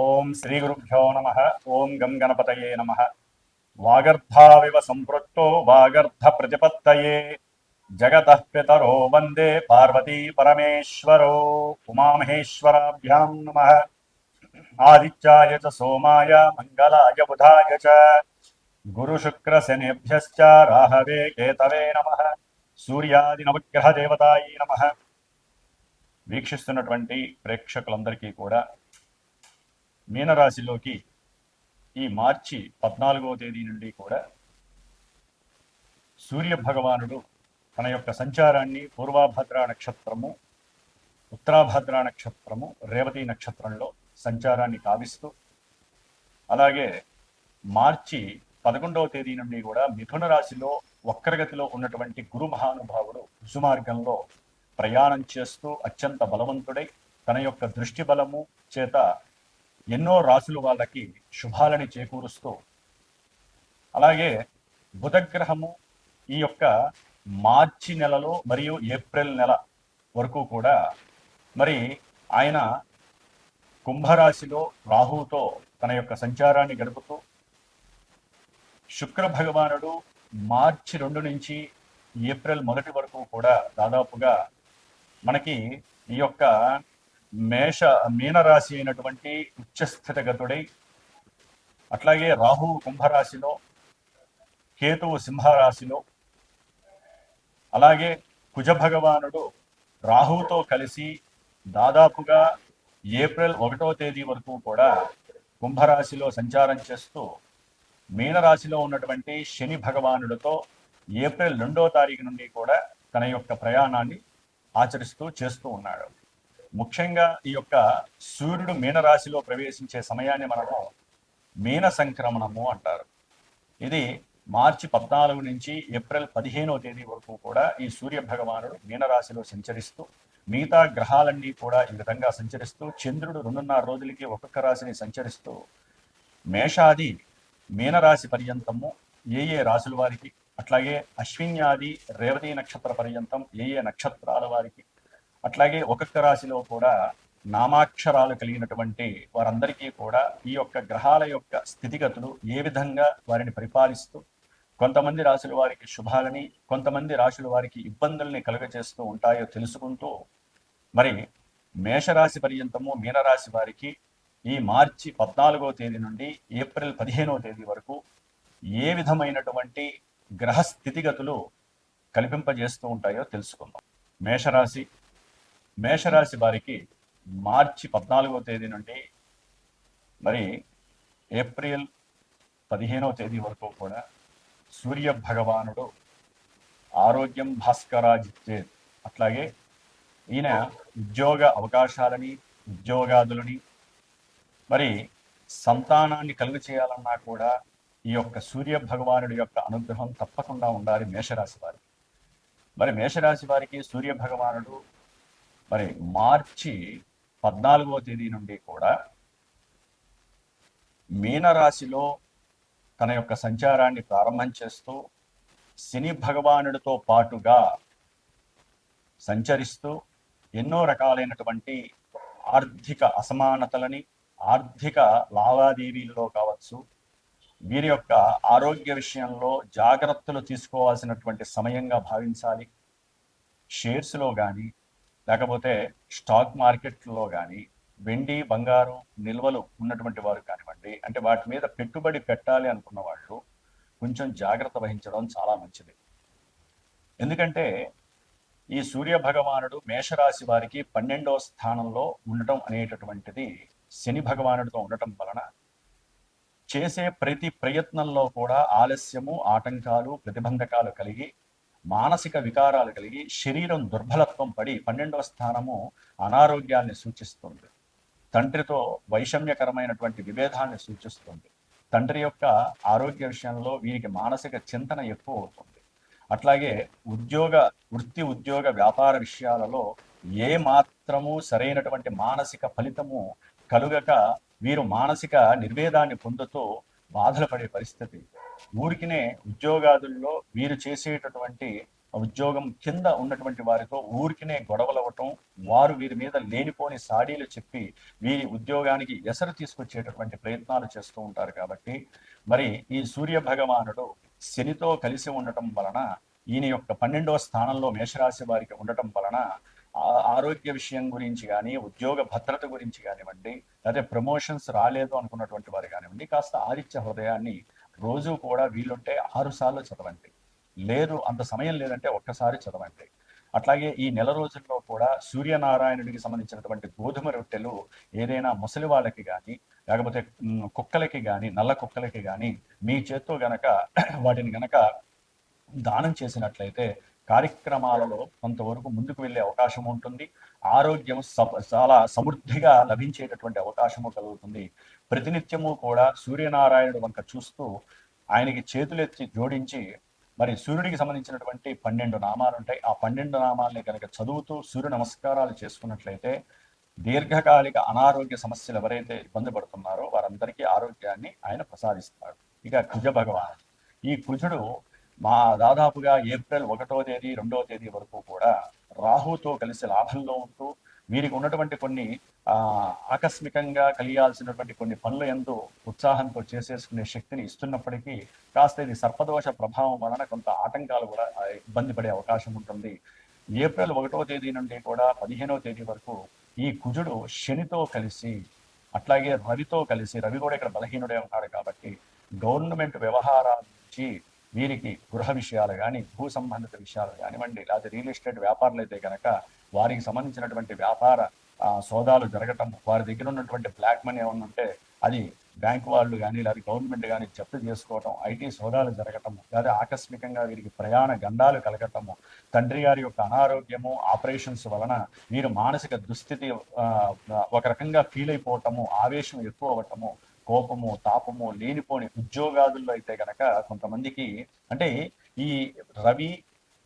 ఓం శ్రీ గురుభ్యో నమ. ఓం గం గణపతయే నమ. వాగర్ధావివ సంపృక్తో వాగర్ధ ప్రతిపత్తయే జగతః పితరో వందే పార్వతీ పరమేశ్వరో. ఉమామహేశ్వరాభ్యాం నమ. ఆదిత్యాయ చ సోమాయ మంగళాయ బుధాయ చ గురుశుక్రశనేభ్యశ్చ రాహవే కేతవే నమ. సూర్యాది నవగ్రహ దేవతాయి నమ. వీక్షిస్తున్నటువంటి ప్రేక్షకులందరికీ కూడా మీనరాశిలోకి ఈ మార్చి 14వ తేదీ నుండి కూడా సూర్య భగవానుడు తన యొక్క సంచారాన్ని పూర్వాభద్ర నక్షత్రము, ఉత్తరాభద్ర నక్షత్రము, రేవతి నక్షత్రంలో సంచారాన్ని కావిస్తూ, అలాగే మార్చి 11వ తేదీ నుండి కూడా మిథున రాశిలో వక్రగతిలో ఉన్నటువంటి గురు మహానుభావుడు కుసుమార్గంలో ప్రయాణం చేస్తూ అత్యంత బలవంతుడై తన యొక్క దృష్టి బలము చేత ఎన్నో రాశులు వాళ్ళకి శుభాలని చేకూరుస్తూ, అలాగే బుధగ్రహము ఈ యొక్క మార్చి నెలలో మరియు ఏప్రిల్ నెల వరకు కూడా మరి ఆయన కుంభరాశిలో రాహుతో తన యొక్క సంచారాన్ని గడుపుతూ, శుక్ర భగవానుడు మార్చి 2 నుంచి ఏప్రిల్ 1 వరకు కూడా దాదాపుగా మనకి ఈ యొక్క మీనరాశి అయినటువంటి ఉచ్చస్థితగతుడై, అట్లాగే రాహు కుంభరాశిలో, కేతువు సింహరాశిలో, అలాగే కుజ భగవానుడు రాహుతో కలిసి దాదాపుగా ఏప్రిల్ 1వ తేదీ వరకు కూడా కుంభరాశిలో సంచారం చేస్తూ, మీనరాశిలో ఉన్నటువంటి శని భగవానుడితో ఏప్రిల్ 2వ తారీఖు నుండి కూడా తన యొక్క ప్రయాణాన్ని చేస్తూ ఉన్నాడు. ముఖ్యంగా ఈ యొక్క సూర్యుడు మీనరాశిలో ప్రవేశించే సమయాన్ని మనము మీన సంక్రమణము అంటారు. ఇది మార్చి 14 నుంచి ఏప్రిల్ 15వ తేదీ వరకు కూడా ఈ సూర్య భగవానుడు మీనరాశిలో సంచరిస్తూ, మిగతా గ్రహాలన్నీ కూడా ఈ విధంగా సంచరిస్తూ, చంద్రుడు 2.5 రోజులకి ఒక్కొక్క రాశిని సంచరిస్తూ మేషాది మీనరాశి పర్యంతము ఏ రాశుల వారికి, అట్లాగే అశ్విన్యాది రేవతి నక్షత్ర పర్యంతం ఏ నక్షత్రాల వారికి, అట్లాగే ఒక్కొక్క రాశిలో కూడా నామాక్షరాలు కలిగినటువంటి వారందరికీ కూడా ఈ యొక్క గ్రహాల యొక్క స్థితిగతులు ఏ విధంగా వారిని పరిపాలిస్తూ, కొంతమంది రాశుల వారికి శుభాలని, కొంతమంది రాశుల వారికి ఇబ్బందుల్ని కలుగజేస్తూ ఉంటాయో తెలుసుకుంటూ, మరి మేషరాశి పర్యంతము మీనరాశి వారికి ఈ మార్చి 14వ తేదీ నుండి ఏప్రిల్ 15వ తేదీ వరకు ఏ విధమైనటువంటి గ్రహ స్థితిగతులు కల్పింపజేస్తూ ఉంటాయో తెలుసుకుందాం. మేషరాశి వారికి మార్చి 14వ తేదీ నుండి మరి ఏప్రిల్ 15వ తేదీ వరకు కూడా సూర్య భగవానుడు ఆరోగ్యం భాస్కరాజిచ్చే, అట్లాగే ఈయన ఉద్యోగ అవకాశాలని, ఉద్యోగాదులని, మరి సంతానాన్ని కలుగు చేయాలన్నా కూడా ఈ యొక్క సూర్య భగవానుడి యొక్క అనుగ్రహం తప్పకుండా ఉండాలి మేషరాశి వారికి. మరి మేషరాశి వారికి సూర్య భగవానుడు మరి మార్చి 14వ తేదీ నుండి కూడా మీనరాశిలో తన యొక్క సంచారాన్ని ప్రారంభం చేస్తూ, శని భగవానుడితో పాటుగా సంచరిస్తూ ఎన్నో రకాలైనటువంటి ఆర్థిక అసమానతలని, ఆర్థిక లావాదేవీలలో కావచ్చు, వీరి యొక్క ఆరోగ్య విషయంలో జాగ్రత్తలు తీసుకోవాల్సినటువంటి సమయంగా భావించాలి. షేర్స్లో కానీ, లేకపోతే స్టాక్ మార్కెట్లో కానీ, వెండి బంగారం నిల్వలు ఉన్నటువంటి వారు కానివ్వండి, అంటే వాటి మీద పెట్టుబడి పెట్టాలి అనుకున్న వాళ్ళు కొంచెం జాగ్రత్త వహించడం చాలా మంచిది. ఎందుకంటే ఈ సూర్య భగవానుడు మేషరాశి వారికి 12వ స్థానంలో ఉండటం అనేటటువంటిది శని భగవానుడితో ఉండటం వలన చేసే ప్రతి ప్రయత్నంలో కూడా ఆలస్యము, ఆటంకాలు, ప్రతిబంధకాలు కలిగి, మానసిక వికారాలు కలిగి, శరీరం దుర్బలత్వం పడి 12వ స్థానము అనారోగ్యాన్ని సూచిస్తుంది. తండ్రితో వైషమ్యకరమైనటువంటి విభేదాన్ని సూచిస్తుంది. తండ్రి యొక్క ఆరోగ్య విషయంలో వీరికి మానసిక చింతన ఎక్కువ అవుతుంది. అట్లాగే వృత్తి ఉద్యోగ వ్యాపార విషయాలలో ఏ మాత్రము సరైనటువంటి మానసిక ఫలితము కలుగక వీరు మానసిక నిర్వేదాన్ని పొందుతూ బాధలు పడే పరిస్థితి. ఊరికినే ఉద్యోగాదుల్లో వీరు చేసేటటువంటి ఉద్యోగం కింద ఉన్నటువంటి వారితో ఊరికినే గొడవలు అవ్వటం, వారు వీరి మీద లేనిపోని సాడీలు చెప్పి వీరి ఉద్యోగానికి ఎసరు తీసుకొచ్చేటటువంటి ప్రయత్నాలు చేస్తూ ఉంటారు. కాబట్టి మరి ఈ సూర్య భగవానుడు శనితో కలిసి ఉండటం వలన, ఈయన యొక్క 12వ స్థానంలో మేషరాశి వారికి ఉండటం వలన ఆరోగ్య విషయం గురించి కానీ, ఉద్యోగ భద్రత గురించి కానివ్వండి, లేదా ప్రమోషన్స్ రాలేదు అనుకున్నటువంటి వారు కానివ్వండి, కాస్త ఆదిత్య హృదయాన్ని రోజు కూడా వీలుంటే 6 సార్లు చదవండి. లేదు అంత సమయం లేదంటే ఒక్కసారి చదవండి. అట్లాగే ఈ నెల రోజుల్లో కూడా సూర్యనారాయణుడికి సంబంధించినటువంటి గోధుమ రొట్టెలు ఏదైనా ముసలి వాళ్ళకి కానీ, లేకపోతే కుక్కలకి కానీ, నల్ల కుక్కలకి కానీ మీ చేత్తో గనక వాటిని గనక దానం చేసినట్లయితే కార్యక్రమాలలో కొంతవరకు ముందుకు వెళ్ళే అవకాశం ఉంటుంది. ఆరోగ్యం చాలా సమృద్ధిగా లభించేటటువంటి అవకాశము కలుగుతుంది. ప్రతినిత్యము కూడా సూర్యనారాయణుడు వంక చూస్తూ ఆయనకి చేతులెత్తి జోడించి మరి సూర్యుడికి సంబంధించినటువంటి 12 నామాలు ఉంటాయి. ఆ 12 నామాలని కనుక చదువుతూ సూర్య నమస్కారాలు చేసుకున్నట్లయితే దీర్ఘకాలిక అనారోగ్య సమస్యలు ఎవరైతే ఇబ్బంది పడుతున్నారో వారందరికీ ఆరోగ్యాన్ని ఆయన ప్రసాదిస్తాడు. ఇక కుజ భగవానుడు, ఈ కుజుడు దాదాపుగా ఏప్రిల్ 1వ తేదీ 2వ తేదీ వరకు కూడా రాహుతో కలిసి లాభంలో ఉంటూ వీరికి ఉన్నటువంటి కొన్ని ఆకస్మికంగా కలిగాల్సినటువంటి కొన్ని పనుల యందు ఉత్సాహంతో చేసేసుకునే శక్తిని ఇస్తున్నప్పటికీ కాస్త ఇది సర్పదోష ప్రభావం వలన కొంత ఆటంకాలు కూడా ఇబ్బంది పడే అవకాశం ఉంటుంది. ఏప్రిల్ 1వ తేదీ నుండి కూడా 15వ తేదీ వరకు ఈ కుజుడు శనితో కలిసి, అట్లాగే రవితో కలిసి, రవి కూడా ఇక్కడ బలహీనుడే ఉన్నాడు కాబట్టి గవర్నమెంట్ వ్యవహారాల నుంచి వీరికి గృహ విషయాలు కానీ, భూ సంబంధిత విషయాలు కానివ్వండి, లేదా రియల్ ఎస్టేట్ వ్యాపారులు అయితే కనుక వారికి సంబంధించినటువంటి వ్యాపార సోదాలు జరగటం, వారి దగ్గర ఉన్నటువంటి బ్లాక్ మనీ ఏమన్నా ఉంటే అది బ్యాంక్ వాళ్ళు కానీ లేదా గవర్నమెంట్ కానీ జప్తు చేసుకోవటం, ఐటీ సోదాలు జరగటము, లేదా ఆకస్మికంగా వీరికి ప్రయాణ గండాలు కలగటము, తండ్రి గారి యొక్క అనారోగ్యము, ఆపరేషన్స్ వలన వీరు మానసిక దుస్థితి ఒక రకంగా ఫీల్ అయిపోవటము, ఆవేశం ఎక్కువ అవ్వటము, కోపము, తాపము, లేనిపోని ఉద్యోగాదుల్లో అయితే గనక కొంతమందికి అంటే ఈ రవి,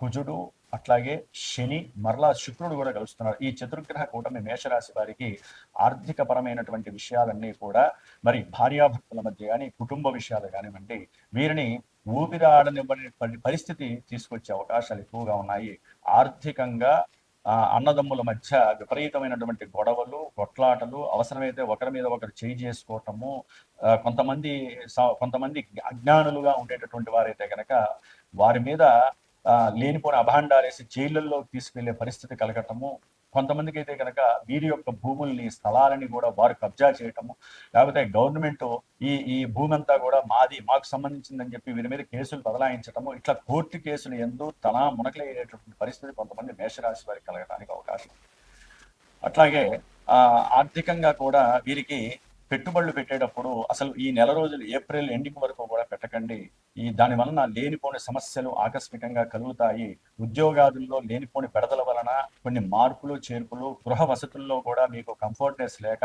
కుజుడు, అట్లాగే శని, మరలా శుక్రుడు కూడా కలుస్తున్నారు. ఈ చతుర్గ్రహ కూటమి మేషరాశి వారికి ఆర్థిక పరమైనటువంటి విషయాలన్నీ కూడా మరి భార్యాభర్తల మధ్య కానీ, కుటుంబ విషయాలు కానివ్వండి, వీరిని ఊపిరాడనివ్వని పరిస్థితి తీసుకొచ్చే అవకాశాలు ఎక్కువగా ఉన్నాయి. ఆర్థికంగా అన్నదమ్ముల మధ్య విపరీతమైనటువంటి గొడవలు, కొట్లాటలు, అవసరమైతే ఒకరి మీద ఒకరు చేయి చేసుకోవటము, కొంతమంది అజ్ఞానులుగా ఉండేటటువంటి వారైతే కనుక వారి మీద లేనిపోయిన అభాండాలేసి జైళ్ళల్లో తీసుకెళ్లే పరిస్థితి కలగటము, కొంతమందికి అయితే కనుక వీరి యొక్క భూముల్ని, స్థలాలని కూడా వారు కబ్జా చేయటము, లేకపోతే గవర్నమెంట్ ఈ భూమి అంతా కూడా మాకు సంబంధించిందని చెప్పి వీరి మీద కేసులు బదలాయించటము, ఇట్లా కోర్టు కేసులు ఎందు తన మునకలేటటువంటి పరిస్థితి కొంతమంది మేషరాశి వారికి కలగటానికి అవకాశం. అట్లాగే ఆర్థికంగా కూడా వీరికి పెట్టుబడులు పెట్టేటప్పుడు అసలు ఈ నెల రోజులు ఏప్రిల్ ఎండింగ్ వరకు కూడా పెట్టకండి. దాని వలన లేనిపోని సమస్యలు ఆకస్మికంగా కలుగుతాయి. ఉద్యోగాదుల్లో లేనిపోని పెడదల వలన కొన్ని మార్పులు, చేర్పులు, గృహ వసతుల్లో కూడా మీకు కంఫర్ట్నెస్ లేక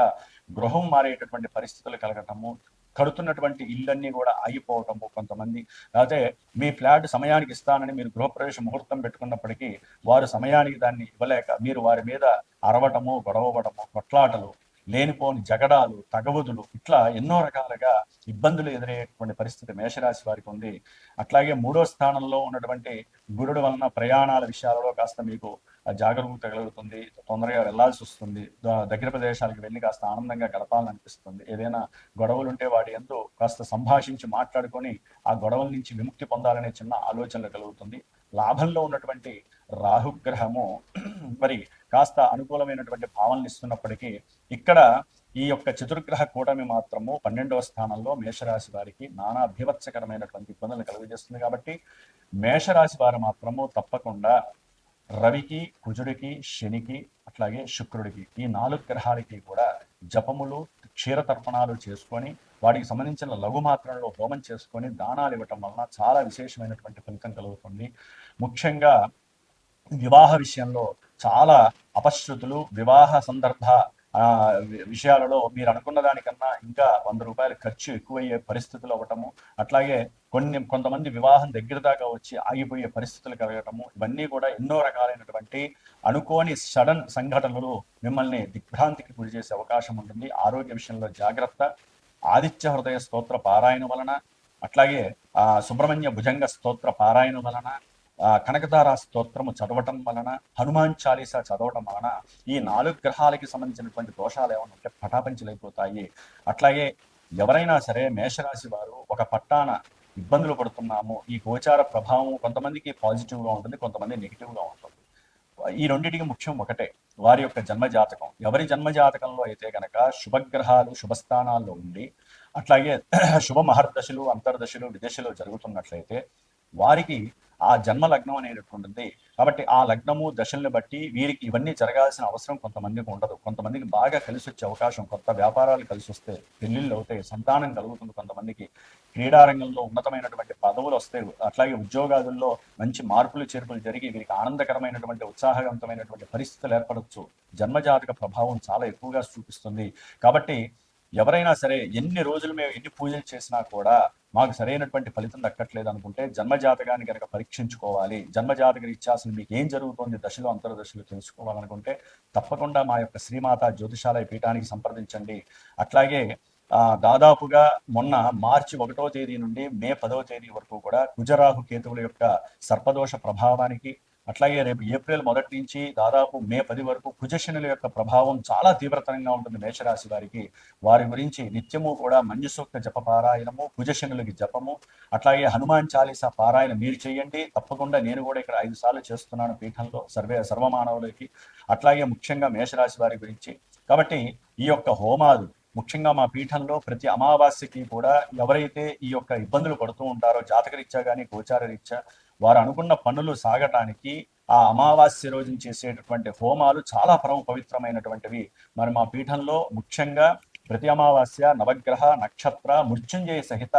గృహం మారేటటువంటి పరిస్థితులు కలగటము, కడుతున్నటువంటి ఇళ్ళన్నీ కూడా ఆగిపోవటము, కొంతమంది అయితే మీ ఫ్లాట్ సమయానికి ఇస్తానని మీరు గృహప్రవేశ ముహూర్తం పెట్టుకున్నప్పటికీ వారు సమయానికి దాన్ని ఇవ్వలేక మీరు వారి మీద అరవటము, గొడవడము, కొట్లాటలు, లేనిపోని జగడాలు, తగవుదులు, ఇట్లా ఎన్నో రకాలుగా ఇబ్బందులు ఎదురయ్యేటువంటి పరిస్థితి మేషరాశి వారికి ఉంది. అట్లాగే 3వ స్థానంలో ఉన్నటువంటి గురుడు వలన ప్రయాణాల విషయాలలో కాస్త మీకు జాగరూకత కలుగుతుంది. తొందరగా వెళ్లాల్సి వస్తుంది. దగ్గర ప్రదేశాలకు వెళ్ళి కాస్త ఆనందంగా గడపాలని అనిపిస్తుంది. ఏదైనా గొడవలు ఉంటే వాటి ఎందు కాస్త సంభాషించి మాట్లాడుకొని ఆ గొడవల నుంచి విముక్తి పొందాలనే చిన్న ఆలోచనలు కలుగుతుంది. లాభంలో ఉన్నటువంటి రాహుగ్రహము మరి కాస్త అనుకూలమైనటువంటి భావనలు ఇస్తున్నప్పటికీ ఇక్కడ ఈ యొక్క చతుర్గ్రహ కూటమి మాత్రము 12వ స్థానంలో మేషరాశి వారికి నానా భీభత్సకరమైనటువంటి ఇబ్బందులు కలుగజేస్తుంది. కాబట్టి మేషరాశి వారు మాత్రము తప్పకుండా రవికి, కుజుడికి, శనికి, అట్లాగే శుక్రుడికి, ఈ 4 గ్రహాలకి కూడా జపములు, క్షీరతర్పణాలు చేసుకొని వాటికి సంబంధించిన లఘు మాత్రంలో హోమం చేసుకొని దానాలు ఇవ్వటం వలన చాలా విశేషమైనటువంటి ఫలితం కలుగుతుంది. ముఖ్యంగా వివాహ విషయంలో చాలా అపశృతులు, వివాహ సందర్భ విషయాలలో మీరు అనుకున్న దానికన్నా ఇంకా 100 రూపాయలు ఖర్చు ఎక్కువయ్యే పరిస్థితులు అవ్వటము, అట్లాగే కొంతమంది వివాహం దగ్గర దాకా వచ్చి ఆగిపోయే పరిస్థితులు కలగటము, ఇవన్నీ కూడా ఎన్నో రకాలైనటువంటి అనుకోని సడన్ సంఘటనలు మిమ్మల్ని దిగ్భ్రాంతికి గురి చేసే అవకాశం ఉంటుంది. ఆరోగ్య విషయంలో జాగ్రత్త. ఆదిత్య హృదయ స్తోత్ర పారాయణ వలన, అట్లాగే సుబ్రహ్మణ్య భుజంగ స్తోత్ర పారాయణ వలన, కనకదార స్తోత్రము చదవటం వలన, హనుమాన్ చాలీసా చదవటం వలన ఈ 4 గ్రహాలకి సంబంధించినటువంటి దోషాలు ఏమైనా ఉంటే పటాపంచలైపోతాయి. అట్లాగే ఎవరైనా సరే మేషరాశి వారు ఒక పట్టాన ఇబ్బందులు పడుతున్నాము, ఈ గోచార ప్రభావం కొంతమందికి పాజిటివ్గా ఉంటుంది, కొంతమంది నెగిటివ్గా ఉంటుంది. ఈ రెండింటికి ముఖ్యం ఒకటే, వారి యొక్క జన్మజాతకం. ఎవరి జన్మజాతకంలో అయితే గనక శుభగ్రహాలు శుభస్థానాల్లో ఉండి అట్లాగే శుభ మహర్దశలు అంతర్దశలు విదశలు జరుగుతున్నట్లయితే వారికి ఆ జన్మ లగ్నం అనేటటువంటిది. కాబట్టి ఆ లగ్నము దశల్ని బట్టి వీరికి ఇవన్నీ జరగాల్సిన అవసరం కొంతమందికి ఉండదు. కొంతమందికి బాగా కలిసి వచ్చే అవకాశం, కొత్త వ్యాపారాలు కలిసి వస్తే, పెళ్లిళ్ళు అవుతాయి, సంతానం కలుగుతుంది, కొంతమందికి క్రీడారంగంలో ఉన్నతమైనటువంటి పదవులు వస్తాయి, అట్లాగే ఉద్యోగాదుల్లో మంచి మార్పులు చేర్పులు జరిగి వీరికి ఆనందకరమైనటువంటి ఉత్సాహవంతమైనటువంటి పరిస్థితులు ఏర్పడవచ్చు. జన్మజాతక ప్రభావం చాలా ఎక్కువగా చూపిస్తుంది. కాబట్టి ఎవరైనా సరే ఎన్ని రోజులు మేము ఎన్ని పూజలు చేసినా కూడా మాకు సరైనటువంటి ఫలితం దక్కట్లేదు అనుకుంటే జన్మజాతకాన్ని కనుక పరీక్షించుకోవాలి. జన్మజాతక రీత్యా అసలు మీకు ఏం జరుగుతోంది దశలో అంతర్దశలు తెలుసుకోవాలనుకుంటే తప్పకుండా మా యొక్క శ్రీమాత జ్యోతిషాలయ పీఠానికి సంప్రదించండి. అట్లాగే దాదాపుగా మొన్న మార్చి 1వ తేదీ నుండి మే 10వ తేదీ వరకు కూడా కుజరాహు కేతువుల యొక్క సర్పదోష ప్రభావానికి, అట్లాగే రేపు ఏప్రిల్ 1 నుంచి దాదాపు మే 10 వరకు కుజశనుల యొక్క ప్రభావం చాలా తీవ్రతరంగా ఉంటుంది మేషరాశి వారికి. వారి గురించి నిత్యము కూడా మంజుసూక్త జప పారాయణము, కుజశనులకి జపము, అట్లాగే హనుమాన్ చాలీసా పారాయణ మీరు చేయండి. తప్పకుండా నేను కూడా ఇక్కడ 5 సార్లు చేస్తున్నాను పీఠంలో సర్వమానవులకి. అట్లాగే ముఖ్యంగా మేషరాశి వారి గురించి. కాబట్టి ఈ యొక్క హోమాలు ముఖ్యంగా మా పీఠంలో ప్రతి అమావాస్యకి కూడా ఎవరైతే ఈ యొక్క ఇబ్బందులు పడుతూ ఉంటారో జాతకరీత్యా కానీ గోచార రీత్యా వారు అనుకున్న పనులు సాగటానికి ఆ అమావాస్య రోజున చేసేటటువంటి హోమాలు చాలా పరమ పవిత్రమైనటువంటివి. మరి మా పీఠంలో ముఖ్యంగా ప్రతి అమావాస్య నవగ్రహ నక్షత్ర మృత్యుంజయ సహిత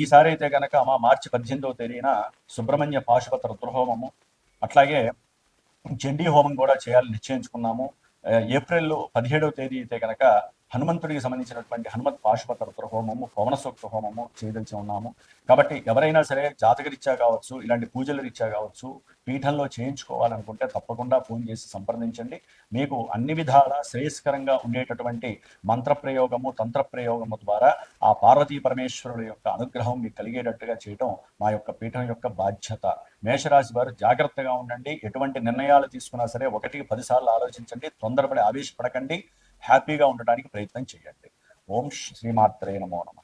ఈసారి అయితే కనుక మార్చి 18వ తేదీన సుబ్రహ్మణ్య పాశుపత రుద్రహోమము, అట్లాగే చండీ హోమం కూడా చేయాలని నిశ్చయించుకున్నాము. ఏప్రిల్ 17వ తేదీ అయితే కనుక హనుమంతుడికి సంబంధించినటువంటి హనుమత్ పాశుపత రుద్ర హోమము, పవన సూక్త హోమము చేయదలిచి ఉన్నాము. కాబట్టి ఎవరైనా సరే జాతకరీత్యా కావచ్చు, ఇలాంటి పూజల రీత్యా కావచ్చు, పీఠంలో చేయించుకోవాలనుకుంటే తప్పకుండా ఫోన్ చేసి సంప్రదించండి. మీకు అన్ని విధాల శ్రేయస్కరంగా ఉండేటటువంటి మంత్రప్రయోగము, తంత్రప్రయోగము ద్వారా ఆ పార్వతీ పరమేశ్వరుల యొక్క అనుగ్రహం మీకు కలిగేటట్టుగా చేయడం మా యొక్క పీఠం యొక్క బాధ్యత. మేషరాశి వారు జాగ్రత్తగా ఉండండి. ఎటువంటి నిర్ణయాలు తీసుకున్నా సరే 1కి 10 సార్లు ఆలోచించండి. తొందరపడి ఆవేశపడకండి. హ్యాపీగా ఉండడానికి ప్రయత్నం చేయండి. ఓం శ్రీమాత్రే నమో నమః.